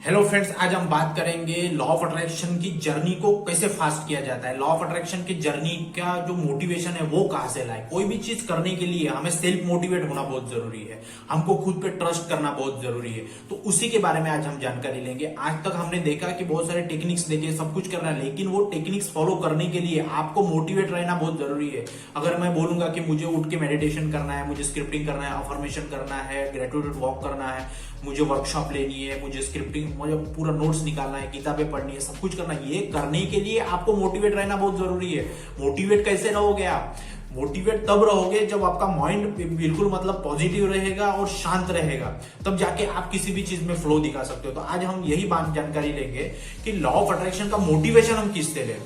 Hello friends, आज हम बात करेंगे लॉ ऑफ अट्रैक्शन की जर्नी को कैसे फास्ट किया जाता है। लॉ ऑफ अट्रैक्शन की जर्नी का जो मोटिवेशन है वो कहां से लाए। कोई भी चीज करने के लिए हमें सेल्फ मोटिवेट होना बहुत जरूरी है, हमको खुद पे ट्रस्ट करना बहुत जरूरी है। तो उसी के बारे में आज हम जानकारी लेंगे। आज तक हमने देखा कि बहुत सारे टेक्निक्स देखे, सब कुछ करना है, लेकिन वो टेक्निक्स फॉलो करने के लिए आपको मोटिवेट रहना बहुत जरूरी है। अगर मैं बोलूंगा कि मुझे उठ के मेडिटेशन करना है, मुझे स्क्रिप्टिंग करना है, अफर्मेशन करना है, ग्रेटिट्यूड वॉक करना है, मुझे वर्कशॉप लेनी है, मुझे स्क्रिप्टिंग, मुझे पूरा नोट्स निकालना है, किताबें पढ़नी है, सब कुछ करना है, ये करने के लिए आपको मोटिवेट रहना बहुत जरूरी है। मोटिवेट कैसे रहोगे आप? मोटिवेट तब रहोगे जब आपका माइंड बिल्कुल मतलब पॉजिटिव रहेगा और शांत रहेगा, तब जाके आप किसी भी चीज में फ्लो दिखा सकते हो। तो आज हम यही बात जानकारी लेंगे कि लॉ ऑफ अट्रैक्शन का मोटिवेशन हम किससे लें,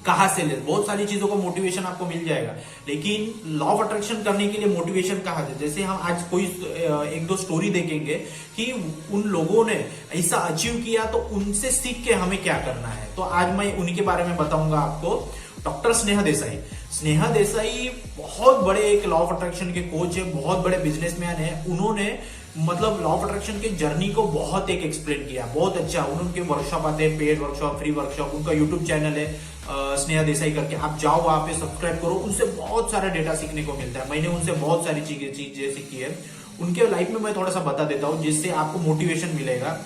कहां से ले। बहुत सारी चीजों का मोटिवेशन आपको मिल जाएगा, लेकिन लॉ ऑफ अट्रैक्शन करने के लिए मोटिवेशन कहां से। जैसे हम आज कोई एक दो स्टोरी देखेंगे कि उन लोगों ने ऐसा अचीव किया, तो उनसे सीख के हमें क्या करना है। तो आज मैं उन्हीं के बारे में बताऊंगा आपको। डॉक्टर स्नेहा देसाई। स्नेहा देसाई बहुत बड़े एक लॉ ऑफ अट्रैक्शन के कोच है, बहुत बड़े बिजनेसमैन है। उन्होंने मतलब लॉ ऑफ अट्रैक्शन की जर्नी को बहुत एक एक्सप्लेन किया, बहुत अच्छा। उनके वर्कशॉप आते हैं, पेड वर्कशॉप, फ्री वर्कशॉप। उनका यूट्यूब चैनल है स्नेहा देसाई करके, आप जाओ वहां पे, सब्सक्राइब करो। उनसे बहुत सारा डेटा सीखने को मिलता है। मैंने उनसे बहुत सारी चीजें सीखी है। उनके लाइफ में मैं थोड़ा सा बता देता हूँ जिससे आपको मोटिवेशन मिलेगा।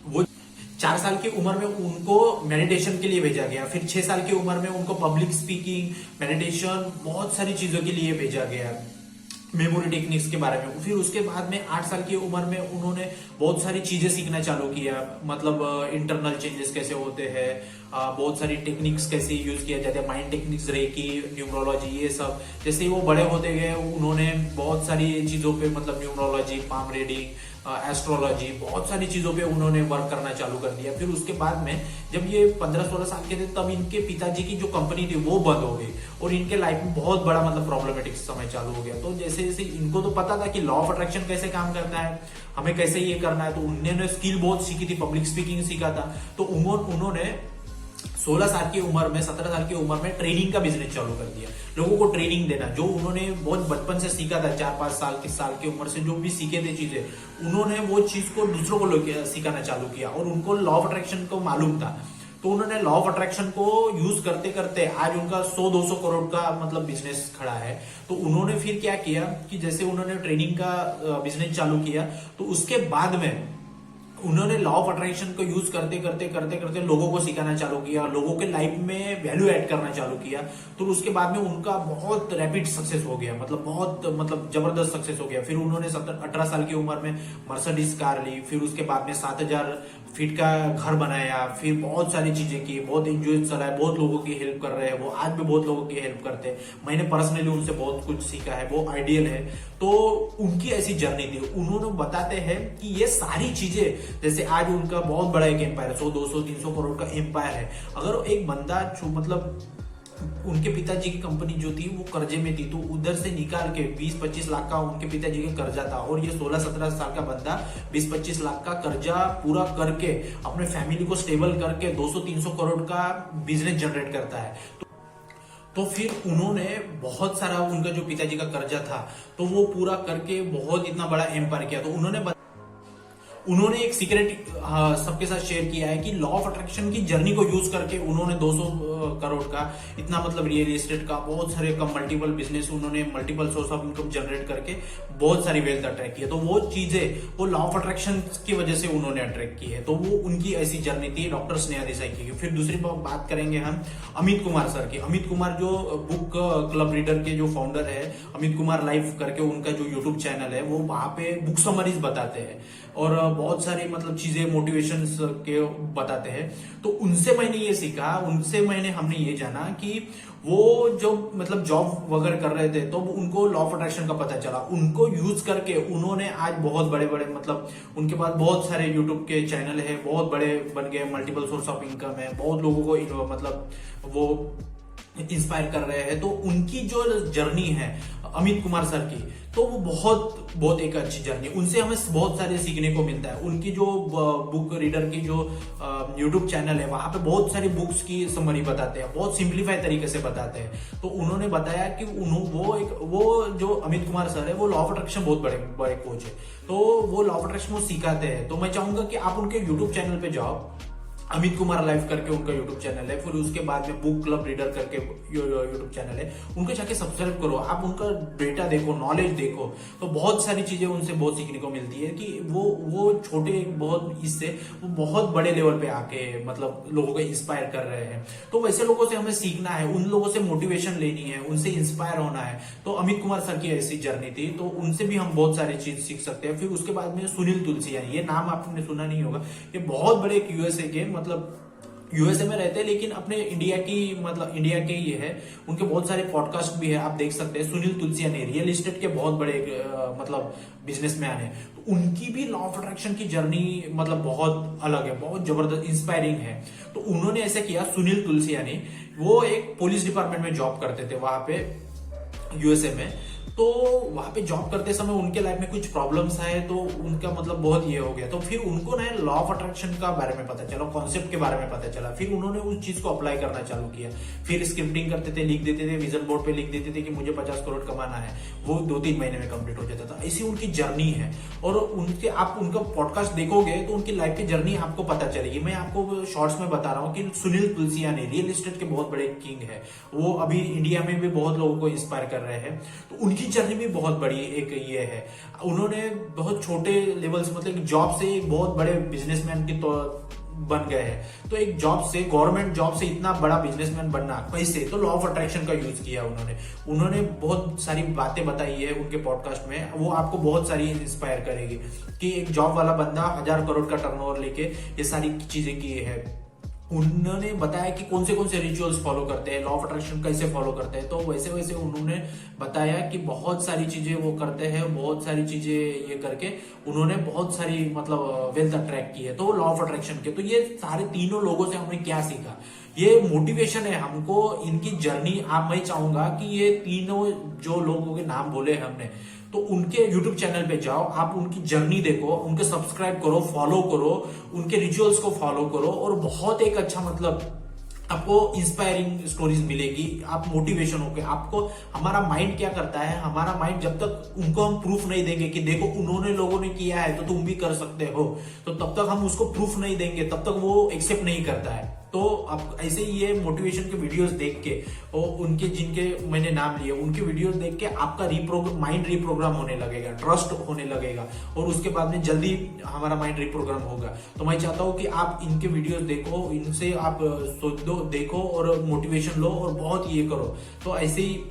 वो 4 साल की उम्र में उनको मेडिटेशन के लिए भेजा गया, फिर 6 साल की उम्र में उनको पब्लिक स्पीकिंग, मेडिटेशन, बहुत सारी चीजों के लिए भेजा गया, मेमोरी टेक्निक्स के बारे में। फिर उसके बाद में 8 साल की उम्र में उन्होंने बहुत सारी चीजें सीखना चालू किया, मतलब इंटरनल चेंजेस कैसे होते हैं, बहुत सारी टेक्निक्स कैसे यूज किया जाता है, माइंड टेक्निक्स, रेकी, न्यूमरोलॉजी, ये सब। जैसे वो बड़े होते गए, उन्होंने बहुत सारी चीजों पे, मतलब न्यूमरोलॉजी, पाम रीडिंग, एस्ट्रोलॉजी, बहुत सारी चीजों पे उन्होंने वर्क करना चालू कर दिया। फिर उसके बाद में जब ये 15-16 साल के थे, तब इनके पिताजी की जो कंपनी थी वो बंद हो गई और इनके लाइफ में बहुत बड़ा मतलब प्रॉब्लमेटिक समय चालू हो गया। तो जैसे जैसे इनको तो पता था कि लॉ ऑफ अट्रैक्शन कैसे काम करता है, हमें कैसे ये करना है, तो उन्होंने स्किल बहुत सीखी थी, पब्लिक स्पीकिंग सीखा था। तो उन्होंने 16 साल की उम्र में, 17 साल की उम्र में ट्रेनिंग का बिजनेस चालू कर दिया, लोगों को ट्रेनिंग देना। जो उन्होंने बहुत बचपन से सीखा था, 4-5 साल की उम्र से जो भी सीखे थे चीजें, उन्होंने वो चीज को दूसरों को सिखाना चालू किया। और उनको लॉ ऑफ अट्रैक्शन को मालूम था, तो उन्होंने लॉ ऑफ अट्रैक्शन को यूज करते करते आज उनका 100-200 करोड़ का मतलब बिजनेस खड़ा है। तो उन्होंने फिर क्या किया कि जैसे उन्होंने ट्रेनिंग का बिजनेस चालू किया, तो उसके बाद में उन्होंने लॉ ऑफ अट्रैक्शन को यूज करते करते लोगों को सिखाना चालू किया, लोगों के लाइफ में वैल्यू ऐड करना चालू किया। तो उसके बाद में उनका बहुत रैपिड सक्सेस हो गया, मतलब बहुत मतलब जबरदस्त सक्सेस हो गया। फिर उन्होंने 18 साल की उम्र में मर्सिडीज कार ली, फिर उसके बाद में 7000 फीट का घर बनाया, फिर बहुत सारी चीजें की, बहुत एंजॉय चलाया, बहुत लोगों की हेल्प कर रहे हैं। वो आज भी बहुत लोगों की हेल्प करते हैं। मैंने पर्सनली उनसे बहुत कुछ सीखा है, वो आइडियल है। तो उनकी ऐसी जर्नी थी। उन्होंने बताते हैं कि ये सारी चीजें, जैसे आज उनका बहुत बड़ा एक एम्पायर है, 100-200-300 करोड़ का एम्पायर है। अगर एक बंदा मतलब उनके पिताजी की कंपनी जो थी वो कर्जे में थी, तो उधर से निकाल के 20-25 लाख का उनके पिताजी का कर्जा था, और ये 16-17 साल का बंदा 20-25 लाख का कर्जा पूरा करके अपने फैमिली को स्टेबल करके 200-300 करोड़ का बिजनेस जनरेट करता है। तो फिर उन्होंने बहुत सारा, उनका जो पिताजी का कर्जा था, तो वो पूरा करके बहुत इतना बड़ा एम्पायर किया। तो उन्होंने एक सीक्रेट सबके साथ शेयर किया है कि लॉ ऑफ अट्रैक्शन की जर्नी को यूज करके उन्होंने 200 करोड़ का इतना मतलब रियल एस्टेट का बहुत सारे मल्टीपल बिजनेस, उन्होंने multiple source of income generate करके बहुत सारी वेल्थ अट्रैक्ट की है। तो वो चीजें वो लॉ ऑफ अट्रैक्शन की वजह से उन्होंने अट्रैक्ट की है। तो वो उनकी ऐसी जर्नी थी डॉक्टर स्नेहा देसाई की। फिर दूसरी बात करेंगे हम अमित कुमार सर की। अमित कुमार जो बुक क्लब रीडर के जो फाउंडर है, अमित कुमार लाइफ करके उनका जो यूट्यूब चैनल है, वो वहां पे बुक समरीज बताते हैं और बहुत सारी मतलब चीजें मोटिवेशन के बताते हैं। तो उनसे मैंने ये सीखा, हमने ये जाना कि वो जो मतलब जॉब वगैरह कर रहे थे, तो उनको लॉ ऑफ अट्रैक्शन का पता चला। उनको यूज करके उन्होंने आज बहुत बड़े बड़े मतलब उनके पास बहुत सारे यूट्यूब के चैनल है, बहुत बड़े बन गए, मल्टीपल सोर्स ऑफ इनकम है, बहुत लोगों को मतलब वो इंस्पायर कर रहे हैं। तो उनकी जो जर्नी है अमित कुमार सर की, तो वो बहुत बहुत एक अच्छी जर्नी, उनसे हमें बहुत सारे सीखने को मिलता है। उनकी जो बुक रीडर की जो यूट्यूब चैनल है, वहां पे बहुत सारी बुक्स की समरी बताते हैं, बहुत सिंप्लीफाई तरीके से बताते हैं। तो उन्होंने बताया कि वो जो अमित कुमार सर है, वो लॉ ऑफ अट्रैक्शन बहुत बड़े बड़े कोच है। तो वो लॉ ऑफ अट्रैक्शन वो सिखाते हैं। तो मैं चाहूंगा कि आप उनके यूट्यूब चैनल पे जाओ, अमित कुमार लाइव करके उनका यूट्यूब चैनल है, फिर उसके बाद में बुक क्लब रीडर करके यूट्यूब चैनल है, उनको जाके सब्सक्राइब करो। आप उनका डेटा देखो, नॉलेज देखो, तो बहुत सारी चीजें उनसे बहुत सीखने को मिलती है कि वो छोटे बहुत इससे वो बहुत बड़े लेवल पे आके मतलब लोगों को इंस्पायर कर रहे हैं। तो वैसे लोगों से हमें सीखना है, उन लोगों से मोटिवेशन लेनी है, उनसे इंस्पायर होना है। तो अमित कुमार सर की ऐसी जर्नी थी, तो उनसे भी हम बहुत सारी चीज सीख सकते हैं। फिर उसके बाद में सुनील तुलसियानी, ये नाम आपने सुना नहीं होगा, ये बहुत बड़े एक यूएसए के मतलब यूएसए में रहते हैं, लेकिन अपने इंडिया की मतलब इंडिया के ये है। उनके बहुत सारे पॉडकास्ट भी है, आप देख सकते हैं। सुनील तुलसियानी रियल एस्टेट के बहुत बड़े मतलब बिजनेसमैन है। तो उनकी भी लॉ ऑफ अट्रैक्शन की जर्नी मतलब बहुत अलग है, बहुत जबरदस्त इंस्पायरिंग है। तो उन्होंने ऐसे किया, सुनील तुलसियानी वो एक पुलिस डिपार्टमेंट में जॉब करते थे वहां पे यूएसए में। तो वहां पे जॉब करते समय उनके लाइफ में कुछ प्रॉब्लम्स आए, तो उनका मतलब बहुत ये हो गया। तो फिर उनको ना लॉ ऑफ अट्रैक्शन का बारे में पता चला, कॉन्सेप्ट के बारे में पता चला। फिर उन्होंने उस चीज को अप्लाई करना चालू किया। फिर स्क्रिप्टिंग करते थे, लिख देते थे, विजन बोर्ड पे लिख देते थे कि मुझे 50 करोड़ कमाना है, वो 2-3 महीने में कंप्लीट हो जाता था। ऐसी उनकी जर्नी है। और उनके आप उनका पॉडकास्ट देखोगे तो उनकी लाइफ की जर्नी आपको पता चलेगी। मैं आपको शॉर्ट्स में बता रहा हूँ कि सुनील तुलसियानी रियल एस्टेट के बहुत बड़े किंग है, वो अभी इंडिया में भी बहुत लोगों को इंस्पायर कर रहे हैं। तो उनकी जर्नी भी बहुत बड़ी एक ये है। उन्होंने बहुत छोटे लेवल से मतलब जॉब से एक बहुत बड़े बिजनेसमैन की तो बन गए हैं। तो एक जॉब से, गवर्नमेंट जॉब से इतना बड़ा बिजनेसमैन बनना कैसे, तो लॉ ऑफ अट्रैक्शन का यूज किया उन्होंने बहुत सारी बातें बताई है उनके पॉडकास्ट में, वो आपको बहुत सारी इंस्पायर करेगी कि एक जॉब वाला बंदा 1000 करोड़ का टर्नओवर लेके ये सारी चीजें की है। उन्होंने बताया कि कौन से रिचुअल्स फॉलो करते हैं, लॉ ऑफ अट्रैक्शन कैसे फॉलो करते हैं। तो वैसे वैसे उन्होंने बताया कि बहुत सारी चीजें वो करते हैं, बहुत सारी चीजें ये करके उन्होंने बहुत सारी मतलब वेल्थ अट्रैक्ट की है। तो लॉ ऑफ अट्रैक्शन के तो ये सारे तीनों लोगों से हमने क्या सीखा, ये मोटिवेशन है हमको इनकी जर्नी। मैं चाहूंगा कि ये तीनों जो लोगों के नाम बोले हमने, तो उनके YouTube चैनल पे जाओ, आप उनकी जर्नी देखो, उनके सब्सक्राइब करो, फॉलो करो, उनके रिचुअल्स को फॉलो करो, और बहुत एक अच्छा मतलब आपको इंस्पायरिंग स्टोरीज मिलेगी। आप मोटिवेशन होके, आपको हमारा माइंड क्या करता है, हमारा माइंड जब तक उनको हम प्रूफ नहीं देंगे कि देखो उन्होंने लोगों ने किया है तो तुम भी कर सकते हो, तो तब तक हम उसको प्रूफ नहीं देंगे, तब तक वो एक्सेप्ट नहीं करता है। तो आप ऐसे ही ये मोटिवेशन के वीडियोस देख के और उनके जिनके मैंने नाम लिए उनके वीडियोस देख के आपका माइंड रिप्रोग्राम होने लगेगा, ट्रस्ट होने लगेगा, और उसके बाद में जल्दी हमारा माइंड रिप्रोग्राम होगा। तो मैं चाहता हूं कि आप इनके वीडियोस देखो, इनसे आप सोच दो, देखो और मोटिवेशन लो और बहुत ये करो। तो ऐसे ही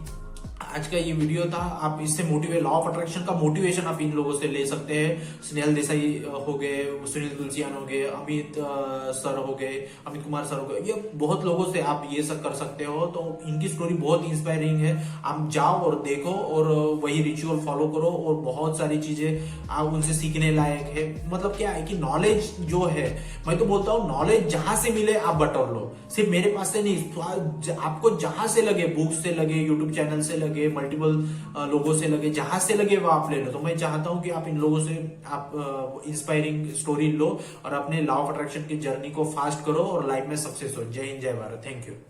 आज का ये वीडियो था। आप इससे मोटिवेट, लॉ ऑफ अट्रैक्शन का मोटिवेशन आप इन लोगों से ले सकते हैं। स्नेहल देसाई हो गए, सुनील तुलसियान हो गए, अमित सर हो गए, अमित कुमार सर हो गए, ये बहुत लोगों से आप ये सब कर सकते हो। तो इनकी स्टोरी बहुत इंस्पायरिंग है। आप जाओ और देखो और वही रिचुअल फॉलो करो, और बहुत सारी चीजें आप उनसे सीखने लायक है। मतलब क्या है कि नॉलेज जो है, मैं तो बोलता हूँ नॉलेज जहां से मिले आप बटोर लो, सिर्फ मेरे पास से नहीं, आपको जहां से लगे, बुक्स से लगे, यूट्यूब चैनल से लगे, मल्टीपल लोगों से लगे, जहां से लगे वो आप ले लो। तो मैं चाहता हूं कि आप इन लोगों से आप इंस्पायरिंग स्टोरी लो और अपने लॉ ऑफ अट्रैक्शन की जर्नी को फास्ट करो और लाइफ में सक्सेस हो। जय हिंद, जय भारत, थैंक यू।